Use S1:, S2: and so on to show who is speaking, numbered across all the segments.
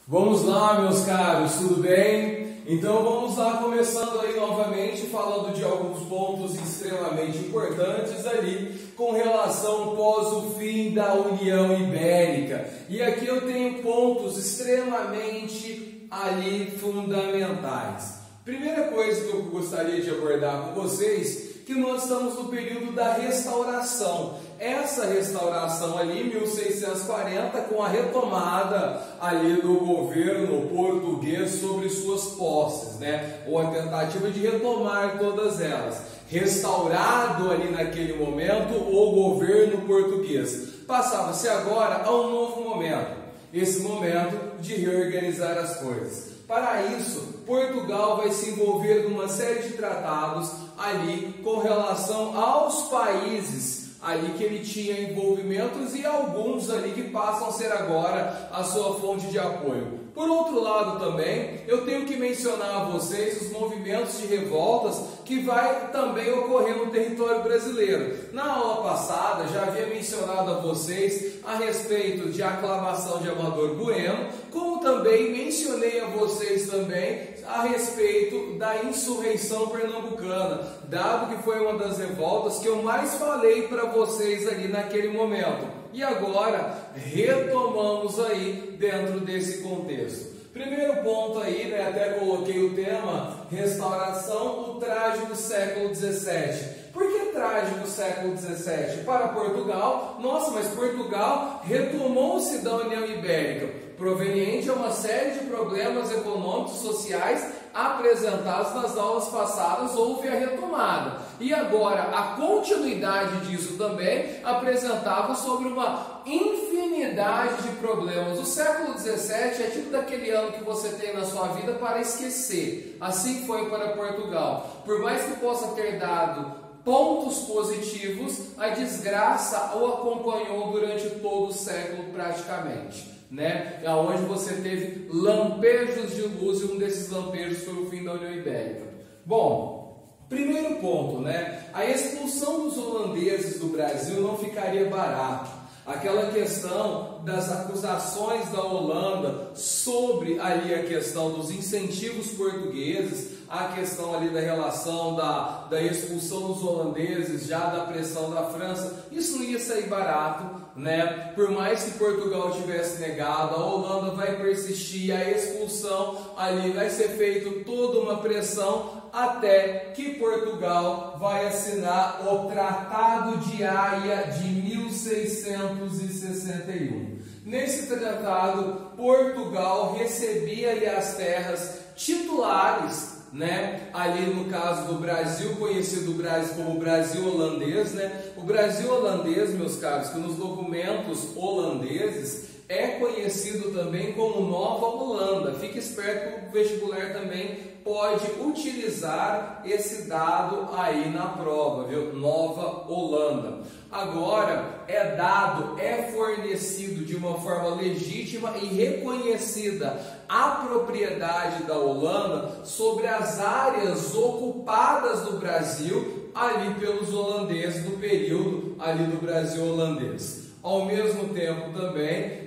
S1: Vamos lá, meus caros, tudo bem? Então vamos lá, começando aí novamente, falando de alguns pontos extremamente importantes ali com relação pós o fim da União Ibérica. E aqui eu tenho pontos extremamente ali fundamentais. Primeira coisa que eu gostaria de abordar com vocês, que nós estamos no período da restauração. Essa restauração ali, 1640, com a retomada ali do governo português sobre suas posses, né? Ou a tentativa de retomar todas elas. Restaurado ali naquele momento o governo português. Passava-se agora a um novo momento. Esse momento de reorganizar as coisas. Para isso, Portugal vai se envolver numa série de tratados ali com relação aos países ali que ele tinha envolvimentos e alguns ali que passam a ser agora a sua fonte de apoio. Por outro lado também, eu tenho que mencionar a vocês os movimentos de revoltas que vai também ocorrer no território brasileiro. Na aula passada já havia mencionado a vocês a respeito de aclamação de Amador Bueno, como também mencionei a vocês também a respeito da insurreição pernambucana, dado que foi uma das revoltas que eu mais falei para vocês ali naquele momento. E agora retomamos aí dentro desse contexto. Primeiro ponto aí, né, até coloquei o tema, restauração, o trágico século XVII. Por que trágico século XVII? Para Portugal, nossa, mas Portugal retomou-se da União Ibérica, proveniente a uma série de problemas econômicos e sociais apresentados nas aulas passadas, houve a retomada. E agora, a continuidade disso também apresentava sobre uma infinidade de problemas. O século XVII é tipo daquele ano que você tem na sua vida para esquecer. Assim foi para Portugal. Por mais que possa ter dado pontos positivos, a desgraça o acompanhou durante todo o século praticamente, né? Onde você teve lampejos de luz e um desses lampejos foi o fim da União Ibérica. Bom, primeiro ponto, né? A expulsão dos holandeses do Brasil não ficaria barato. Aquela questão das acusações da Holanda sobre ali a questão dos incentivos portugueses, a questão ali da relação da expulsão dos holandeses, já da pressão da França, isso não ia sair barato, né? Por mais que Portugal tivesse negado, a Holanda vai persistir, a expulsão ali vai ser feita toda uma pressão até que Portugal vai assinar o Tratado de Haia de 1661. Nesse tratado, Portugal recebia ali as terras titulares, né? Ali no caso do Brasil, conhecido como Brasil holandês, né? O Brasil holandês, meus caros, que nos documentos holandeses é conhecido também como Nova Holanda. Fique esperto que o vestibular também pode utilizar esse dado aí na prova, viu? Nova Holanda. Agora é fornecido de uma forma legítima e reconhecida a propriedade da Holanda sobre as áreas ocupadas do Brasil ali pelos holandeses do período ali do Brasil holandês. Ao mesmo tempo também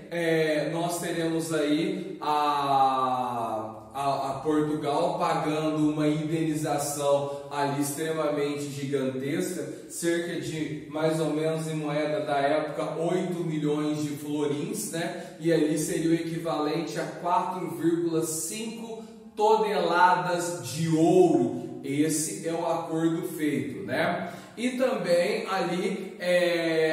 S1: nós teremos aí a Portugal pagando uma indenização ali extremamente gigantesca, cerca de mais ou menos em moeda da época 8 milhões de florins, né? E ali seria o equivalente a 4,5 toneladas de ouro. Esse é o acordo feito, né? E também ali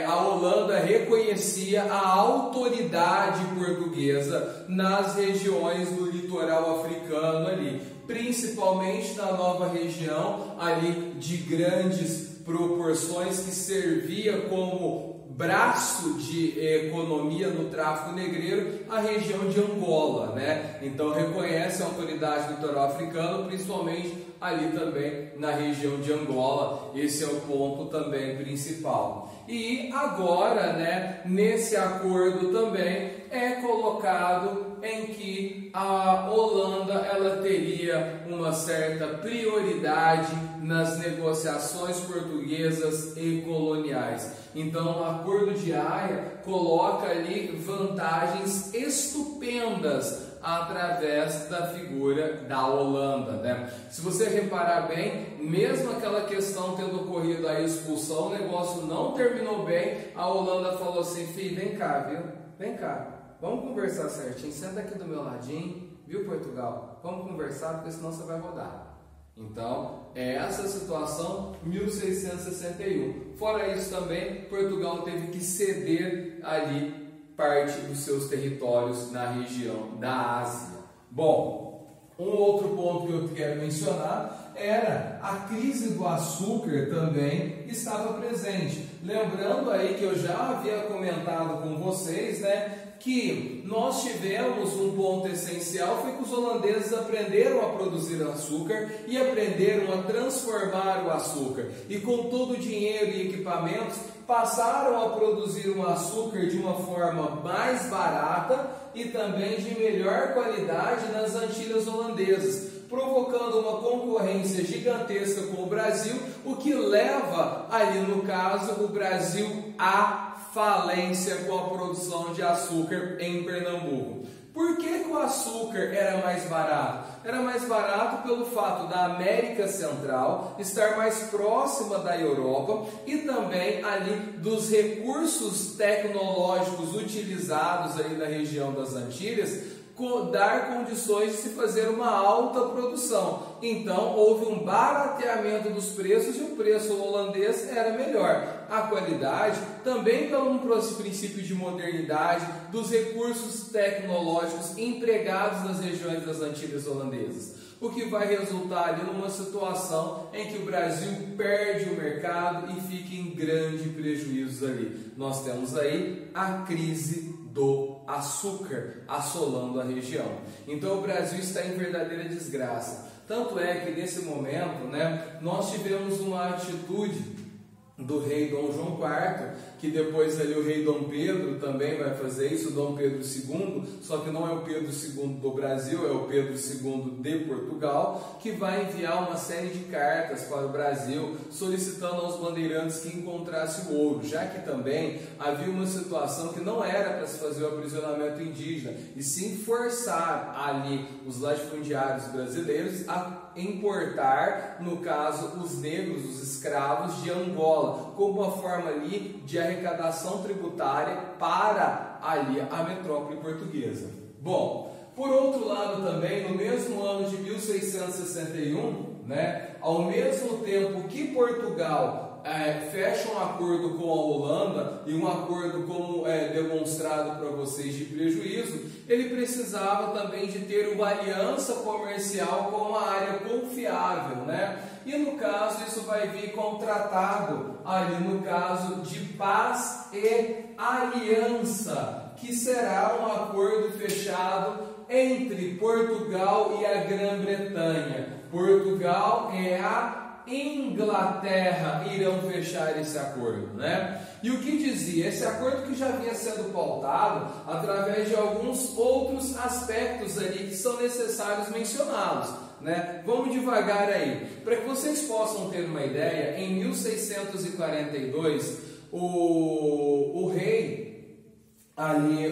S1: a Holanda reconhecia a autoridade portuguesa nas regiões do litoral africano ali, principalmente na nova região ali de grandes proporções que servia como braço de economia no tráfico negreiro, a região de Angola, né? Então reconhece a autoridade do litoral africano, principalmente ali também na região de Angola. Esse é o ponto também principal. E agora, né, nesse acordo também é colocado em que a Holanda ela teria uma certa prioridade nas negociações portuguesas e coloniais. Então, o Acordo de Haia coloca ali vantagens estupendas rendas através da figura da Holanda, né? Se você reparar bem, mesmo aquela questão tendo ocorrido a expulsão, o negócio não terminou bem. A Holanda falou assim: filho, vem cá, viu? Vem cá, vamos conversar certinho, senta aqui do meu ladinho, viu, Portugal? Vamos conversar, porque senão você vai rodar. Então, é essa a situação, 1661. Fora isso também, Portugal teve que ceder ali parte dos seus territórios na região da Ásia. Bom, um outro ponto que eu quero mencionar era a crise do açúcar também estava presente. Lembrando aí que eu já havia comentado com vocês, né, que nós tivemos um ponto essencial, foi que os holandeses aprenderam a produzir açúcar e aprenderam a transformar o açúcar. E com todo o dinheiro e equipamentos, passaram a produzir um açúcar de uma forma mais barata e também de melhor qualidade nas Antilhas holandesas, provocando uma concorrência gigantesca com o Brasil, o que leva ali no caso o Brasil à falência com a produção de açúcar em Pernambuco. Por que o açúcar era mais barato? Era mais barato pelo fato da América Central estar mais próxima da Europa e também ali dos recursos tecnológicos utilizados aí na região das Antilhas, dar condições de se fazer uma alta produção. Então houve um barateamento dos preços e o preço holandês era melhor. A qualidade também pelo um princípio de modernidade dos recursos tecnológicos empregados nas regiões das Antilhas holandesas, o que vai resultar ali numa situação em que o Brasil perde o mercado e fica em grande prejuízo ali. Nós temos aí a crise do açúcar assolando a região. Então o Brasil está em verdadeira desgraça. Tanto é que nesse momento, né, nós tivemos uma atitude do rei Dom João IV, que depois ali o rei Dom Pedro também vai fazer isso, Dom Pedro II, só que não é o Pedro II do Brasil, é o Pedro II de Portugal, que vai enviar uma série de cartas para o Brasil, solicitando aos bandeirantes que encontrasse o ouro, já que também havia uma situação que não era para se fazer o aprisionamento indígena, e sim forçar ali os latifundiários brasileiros a importar, no caso, os negros, os escravos de Angola, como uma forma ali de arrecadação tributária para ali a metrópole portuguesa. Bom, por outro lado também, no mesmo ano de 1661, né, ao mesmo tempo que Portugal fecha um acordo com a Holanda, e um acordo como demonstrado para vocês de prejuízo, ele precisava também de ter uma aliança comercial com uma área confiável, né? E no caso isso vai vir com um tratado ali no caso de paz e aliança, que será um acordo fechado entre Portugal e a Grã-Bretanha. Portugal e a Inglaterra irão fechar esse acordo, né? E o que dizia? Esse acordo que já vinha sendo pautado através de alguns outros aspectos ali que são necessários mencioná-los, né? Vamos devagar aí. Para que vocês possam ter uma ideia, em 1642, o rei ali,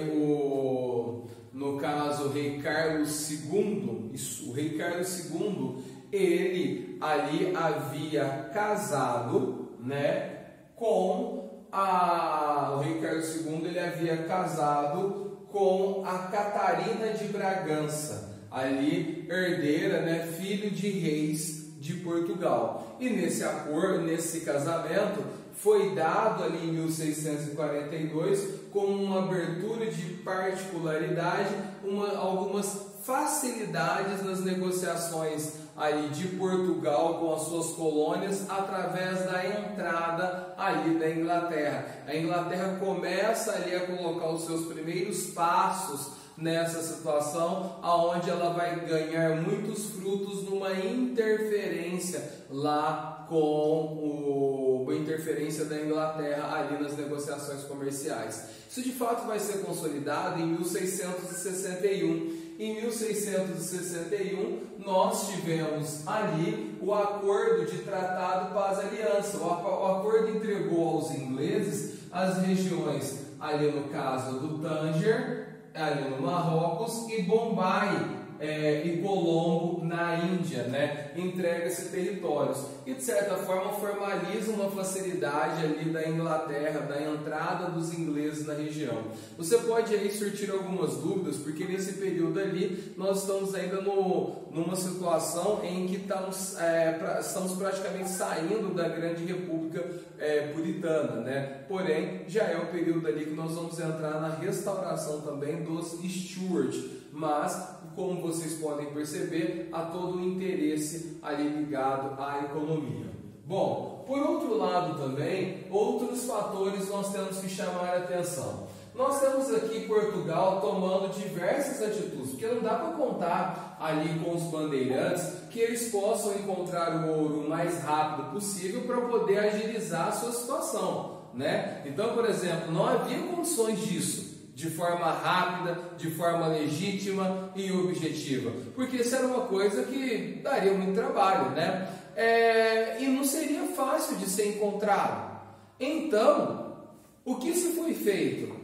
S1: no caso o rei Carlos II, o rei Carlos II, ele ali havia casado, né, com o rei Carlos II, ele havia casado com a Catarina de Bragança, ali herdeira, né, filho de reis de Portugal. E nesse acordo, nesse casamento, foi dado ali em 1642 como uma abertura de particularidade, algumas facilidades nas negociações ali de Portugal com as suas colônias através da entrada ali da Inglaterra. A Inglaterra começa ali a colocar os seus primeiros passos nessa situação, aonde ela vai ganhar muitos frutos numa interferência lá com a interferência da Inglaterra ali nas negociações comerciais. Isso de fato vai ser consolidado em 1661. Em 1661, nós tivemos ali o acordo de tratado paz-aliança. O acordo entregou aos ingleses as regiões ali no caso do Tanger, ali no Marrocos e Bombai e Colombo na Índia, né? Entrega esses territórios e de certa forma formaliza uma facilidade ali da Inglaterra, da entrada dos ingleses na região. Você pode aí surtir algumas dúvidas, porque nesse período ali nós estamos ainda numa situação em que estamos praticamente saindo da grande república puritana, né? Porém, já é o período ali que nós vamos entrar na restauração também dos Stuart, mas como vocês podem perceber, há todo um interesse ali ligado à economia. Bom, por outro lado também, outros fatores nós temos que chamar a atenção. Nós temos aqui Portugal tomando diversas atitudes, porque não dá para contar ali com os bandeirantes que eles possam encontrar o ouro o mais rápido possível para poder agilizar a sua situação, né? Então, por exemplo, não havia condições disso de forma rápida, de forma legítima e objetiva, porque isso era uma coisa que daria muito trabalho, né? E não seria fácil de ser encontrado. Então, o que se foi feito?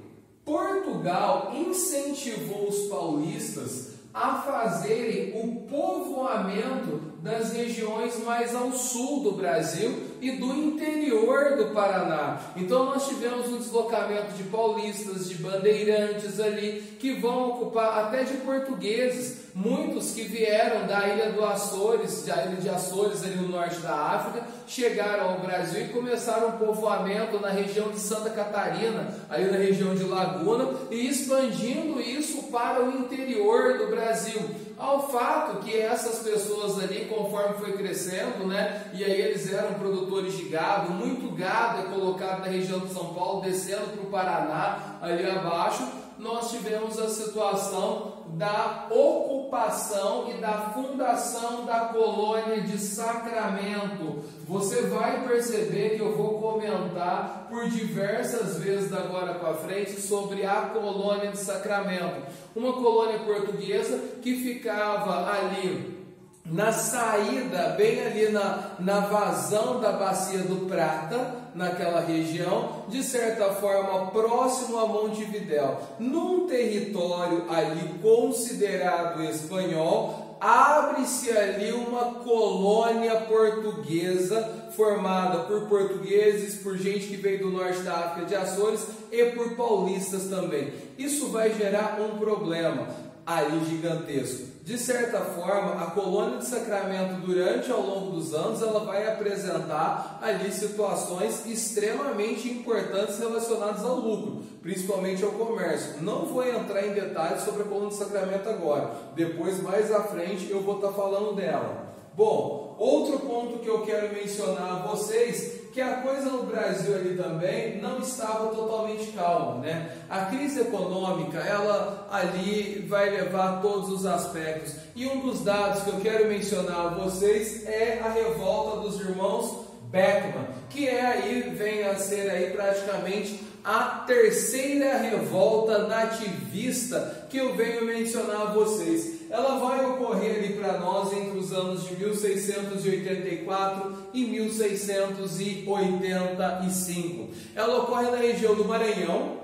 S1: Portugal incentivou os paulistas a fazerem o povoamento das regiões mais ao sul do Brasil e do interior do Paraná. Então nós tivemos um deslocamento de paulistas, de bandeirantes ali, que vão ocupar até de portugueses, muitos que vieram da ilha do Açores, da ilha de Açores ali no norte da África, chegaram ao Brasil e começaram um povoamento na região de Santa Catarina, ali na região de Laguna, e expandindo isso para o interior do Brasil. Ao fato que essas pessoas ali, conforme foi crescendo, né, e aí eles eram produtores de gado, muito gado é colocado na região de São Paulo, descendo para o Paraná, ali abaixo, nós tivemos a situação da ocupação e da fundação da colônia de Sacramento. Você vai perceber que eu vou comentar por diversas vezes da agora para frente sobre a colônia de Sacramento, uma colônia portuguesa que ficava ali na saída, bem ali na vazão da Bacia do Prata, naquela região, de certa forma próximo a Montevidéu, num território ali considerado espanhol. Abre-se ali uma colônia portuguesa formada por portugueses, por gente que veio do norte da África de Açores e por paulistas também. Isso vai gerar um problema aí gigantesco. De certa forma, a colônia de Sacramento, durante ao longo dos anos, ela vai apresentar ali situações extremamente importantes relacionadas ao lucro, principalmente ao comércio. Não vou entrar em detalhes sobre a colônia de Sacramento agora, depois mais à frente eu vou estar falando dela. Bom, outro ponto que eu quero mencionar a vocês, que a coisa no Brasil ali também não estava totalmente calma, né? A crise econômica, ela ali vai levar todos os aspectos. E um dos dados que eu quero mencionar a vocês é a revolta dos irmãos Beckman, que vem a ser aí praticamente a terceira revolta nativista que eu venho mencionar a vocês. Ela vai ocorrer ali para nós entre os anos de 1684 e 1685. Ela ocorre na região do Maranhão,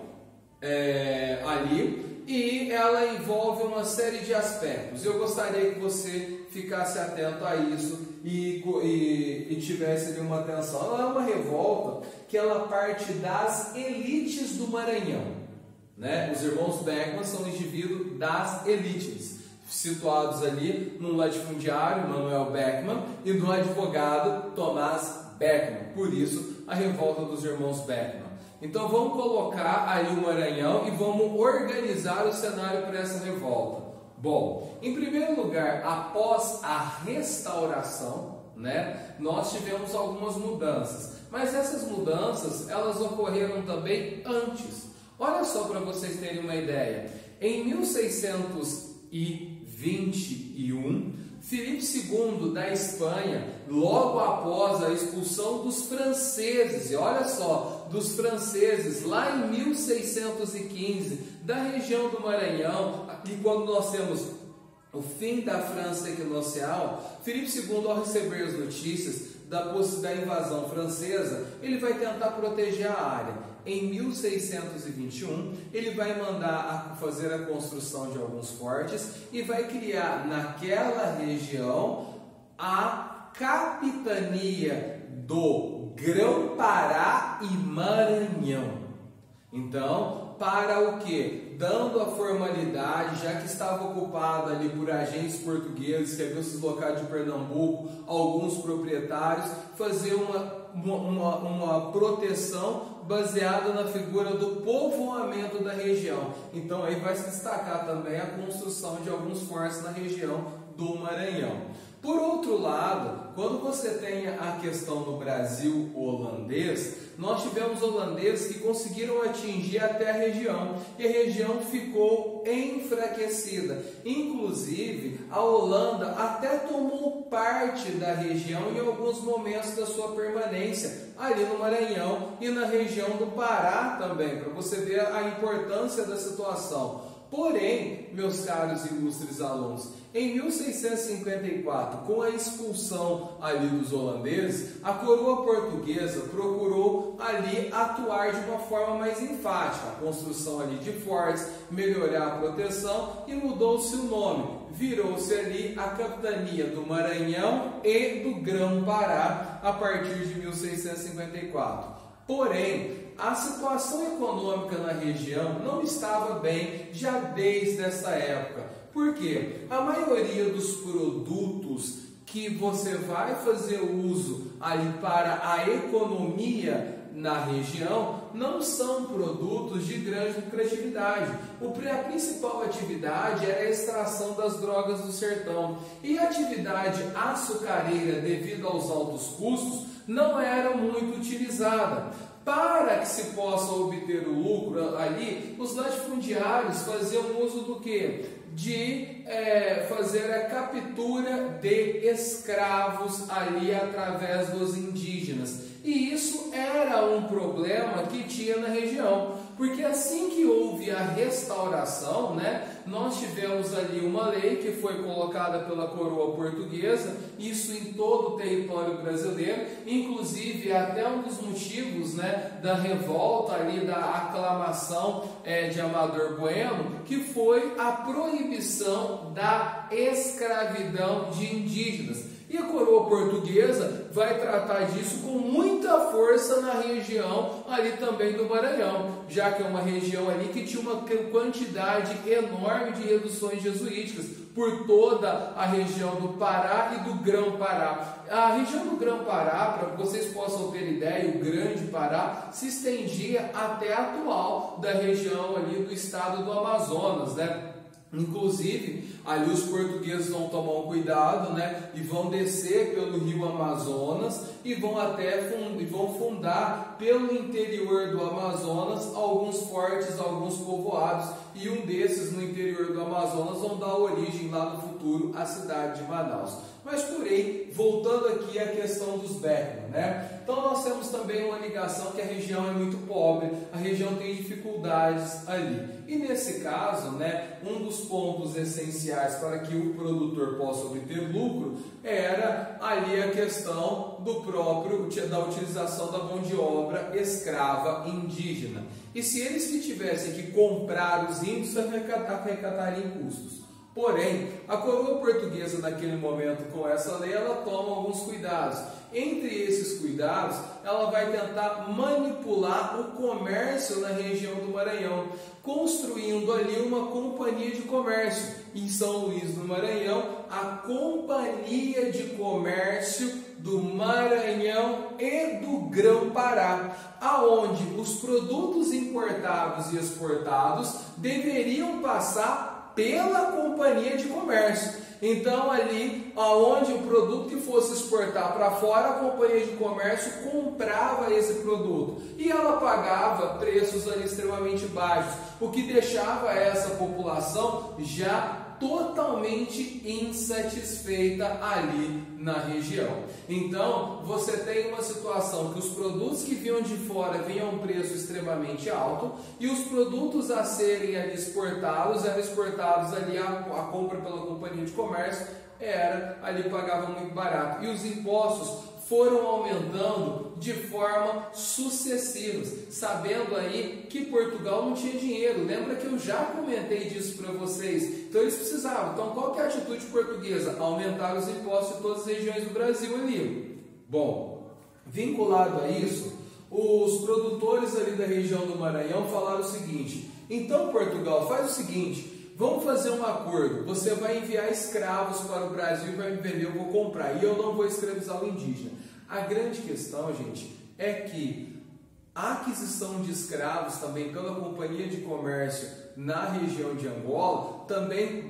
S1: ali, e ela envolve uma série de aspectos. Eu gostaria que você ficasse atento a isso e tivesse ali uma atenção. Ela é uma revolta que ela parte das elites do Maranhão, né? Os irmãos Beckman são indivíduos das elites, situados ali no latifundiário Manuel Beckman e no advogado Tomás Beckman. Por isso, a revolta dos irmãos Beckman. Então vamos colocar ali o Maranhão e vamos organizar o cenário para essa revolta. Bom, em primeiro lugar, após a restauração, né, nós tivemos algumas mudanças, mas essas mudanças elas ocorreram também antes. Olha só para vocês terem uma ideia. Em 1621, Filipe II da Espanha, logo após a expulsão dos franceses, e olha só, dos franceses lá em 1615, da região do Maranhão, aqui quando nós temos o fim da França equinocial, Filipe II, ao receber as notícias da invasão francesa, ele vai tentar proteger a área. Em 1621, ele vai mandar fazer a construção de alguns fortes e vai criar naquela região a capitania do Grão-Pará e Maranhão. Então, para o quê? Dando a formalidade, já que estava ocupado ali por agentes portugueses que haviam se deslocado de Pernambuco, alguns proprietários, fazer uma proteção baseada na figura do povoamento da região. Então aí vai se destacar também a construção de alguns fortes na região do Maranhão. Por outro lado, quando você tem a questão do Brasil holandês, nós tivemos holandeses que conseguiram atingir até a região e a região ficou enfraquecida. Inclusive, a Holanda até tomou parte da região em alguns momentos da sua permanência, ali no Maranhão e na região do Pará também, para você ver a importância da situação. Porém, meus caros e ilustres alunos, em 1654, com a expulsão ali dos holandeses, a coroa portuguesa procurou ali atuar de uma forma mais enfática, a construção ali de fortes, melhorar a proteção e mudou-se o nome. Virou-se ali a capitania do Maranhão e do Grão-Pará a partir de 1654. Porém, a situação econômica na região não estava bem já desde essa época. Por quê? A maioria dos produtos que você vai fazer uso ali para a economia na região não são produtos de grande lucratividade. A principal atividade era a extração das drogas do sertão. E a atividade açucareira, devido aos altos custos, não era muito utilizada. Para que se possa obter o lucro ali, os latifundiários faziam uso do quê? De fazer a captura de escravos ali através dos indígenas. E isso era um problema que tinha na região, porque assim que houve a restauração, nós tivemos ali uma lei que foi colocada pela coroa portuguesa, isso em todo o território brasileiro, inclusive até um dos motivos da revolta ali, da aclamação de Amador Bueno, que foi a proibição da escravidão de indígenas. E a coroa portuguesa vai tratar disso com muita força na região ali também do Maranhão, já que é uma região ali que tinha uma quantidade enorme de reduções jesuíticas por toda a região do Pará e do Grão-Pará. A região do Grão-Pará, para que vocês possam ter ideia, o Grande Pará se estendia até a atual da região ali do estado do Amazonas, Inclusive, ali os portugueses vão tomar um cuidado, e vão descer pelo rio Amazonas e vão fundar pelo interior do Amazonas alguns fortes, alguns povoados, e um desses no interior do Amazonas vão dar origem lá no futuro à cidade de Manaus. Mas porém, voltando aqui à questão dos Beckman, Então nós temos também uma ligação que a região é muito pobre, a região tem dificuldades ali. E nesse caso, um dos pontos essenciais para que o produtor possa obter lucro era ali a questão da utilização da mão de obra escrava indígena. E se eles que tivessem que comprar os índios, arrecadariam custos. Porém, a coroa portuguesa naquele momento com essa lei, ela toma alguns cuidados. Entre esses cuidados, ela vai tentar manipular o comércio na região do Maranhão, construindo ali uma companhia de comércio. Em São Luís do Maranhão, a Companhia de Comércio do Maranhão e do Grão-Pará, aonde os produtos importados e exportados deveriam passar pela companhia de comércio. Então ali, aonde o produto que fosse exportar para fora, a companhia de comércio comprava esse produto e ela pagava preços ali extremamente baixos, o que deixava essa população já totalmente insatisfeita ali na região. Então, você tem uma situação que os produtos que vinham de fora vinham a um preço extremamente alto e os produtos a serem ali exportados, eram exportados ali a compra pela companhia de comércio, ali pagava muito barato. E os impostos foram aumentando de forma sucessiva, sabendo aí que Portugal não tinha dinheiro. Lembra que eu já comentei disso para vocês? Então eles precisavam. Então qual que é a atitude portuguesa? Aumentar os impostos em todas as regiões do Brasil ali. Bom, vinculado a isso, os produtores ali da região do Maranhão falaram o seguinte: então Portugal, faz o seguinte, vamos fazer um acordo, você vai enviar escravos para o Brasil e vai me vender, eu vou comprar, e eu não vou escravizar o indígena. A grande questão, gente, é que a aquisição de escravos também pela Companhia de Comércio na região de Angola também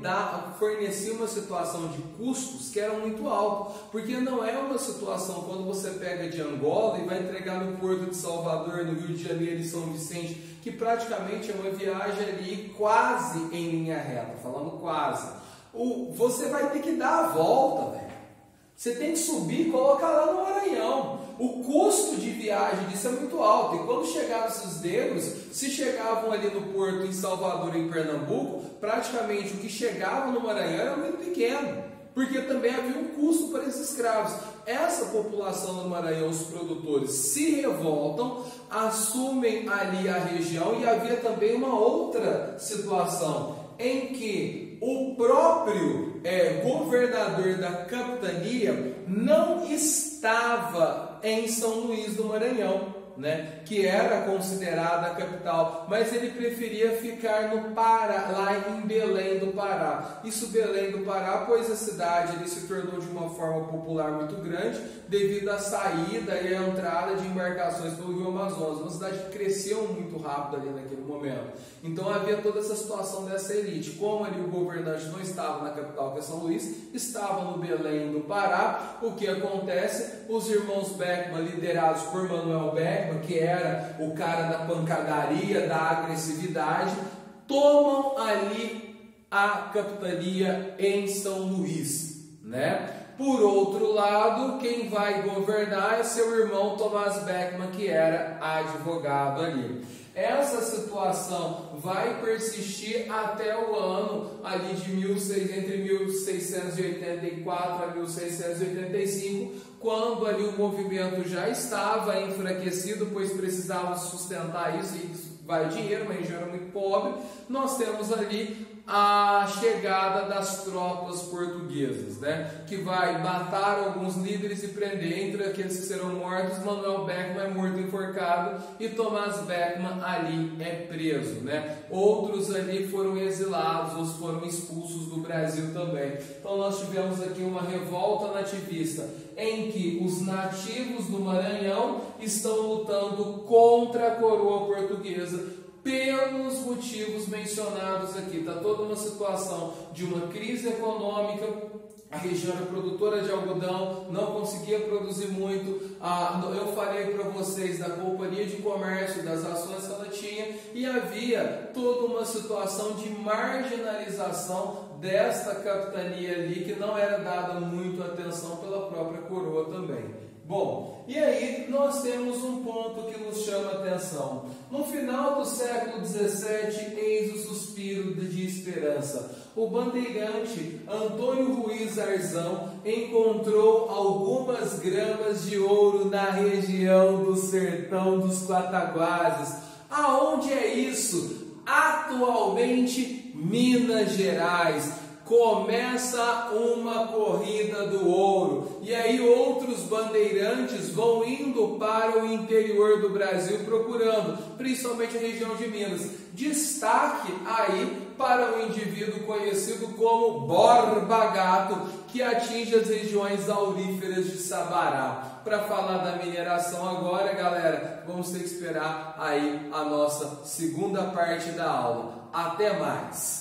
S1: fornecia uma situação de custos que eram muito altos, porque não é uma situação quando você pega de Angola e vai entregar no Porto de Salvador, no Rio de Janeiro e São Vicente, que praticamente é uma viagem ali quase em linha reta, falando quase. Você vai ter que dar a volta, velho. Você tem que subir e colocar lá no Maranhão. O custo de viagem disso é muito alto. E quando chegavam esses negros, se chegavam ali no Porto, em Salvador, em Pernambuco, praticamente o que chegava no Maranhão era muito pequeno, porque também havia um custo para esses escravos. Essa população do Maranhão, os produtores, se revoltam, assumem ali a região, e havia também uma outra situação em que o próprio governador da capitania não estava em São Luís do Maranhão, né, que era considerada a capital, mas ele preferia ficar no Pará, lá em Belém do Pará. Isso, Belém do Pará, pois a cidade ele se tornou de uma forma popular muito grande devido à saída e à entrada de embarcações pelo Rio Amazonas, uma cidade que cresceu muito rápido ali naquele momento. Então havia toda essa situação dessa elite. Como ali o governante não estava na capital, que é São Luís, estava no Belém do Pará. O que acontece? Os irmãos Beckman, liderados por Manuel Beckman, que era o cara da pancadaria, da agressividade, tomam ali a capitania em São Luís, né? Por outro lado, quem vai governar é seu irmão Tomás Beckman, que era advogado ali. Essa situação vai persistir até o ano ali de entre 1684 a 1685, quando ali o movimento já estava enfraquecido, pois precisava sustentar isso, e vai dinheiro, uma região era muito pobre. Nós temos ali a chegada das tropas portuguesas, né, que vai matar alguns líderes e prender. Entre aqueles que serão mortos, Manuel Beckman é morto enforcado e Tomás Beckman ali é preso, né. Outros ali foram exilados ou foram expulsos do Brasil também. Então nós tivemos aqui uma revolta nativista em que os nativos do Maranhão estão lutando contra a coroa portuguesa pelos motivos mencionados aqui. Está toda uma situação de uma crise econômica, a região era produtora de algodão, não conseguia produzir muito. Eu falei para vocês da Companhia de Comércio, das ações que ela tinha, e havia toda uma situação de marginalização desta capitania ali, que não era dada muito atenção pela própria coroa também. Bom, e aí nós temos um ponto que nos chama a atenção. No final do século XVII, eis o suspiro de esperança. O bandeirante Antônio Ruiz Arzão encontrou algumas gramas de ouro na região do sertão dos Cataguases. Aonde é isso? Atualmente, Minas Gerais. Começa uma corrida do ouro, e aí outros bandeirantes vão indo para o interior do Brasil procurando, principalmente a região de Minas. Destaque aí para o indivíduo conhecido como Borba Gato, que atinge as regiões auríferas de Sabará. Para falar da mineração agora, galera, vamos ter que esperar aí a nossa segunda parte da aula. Até mais!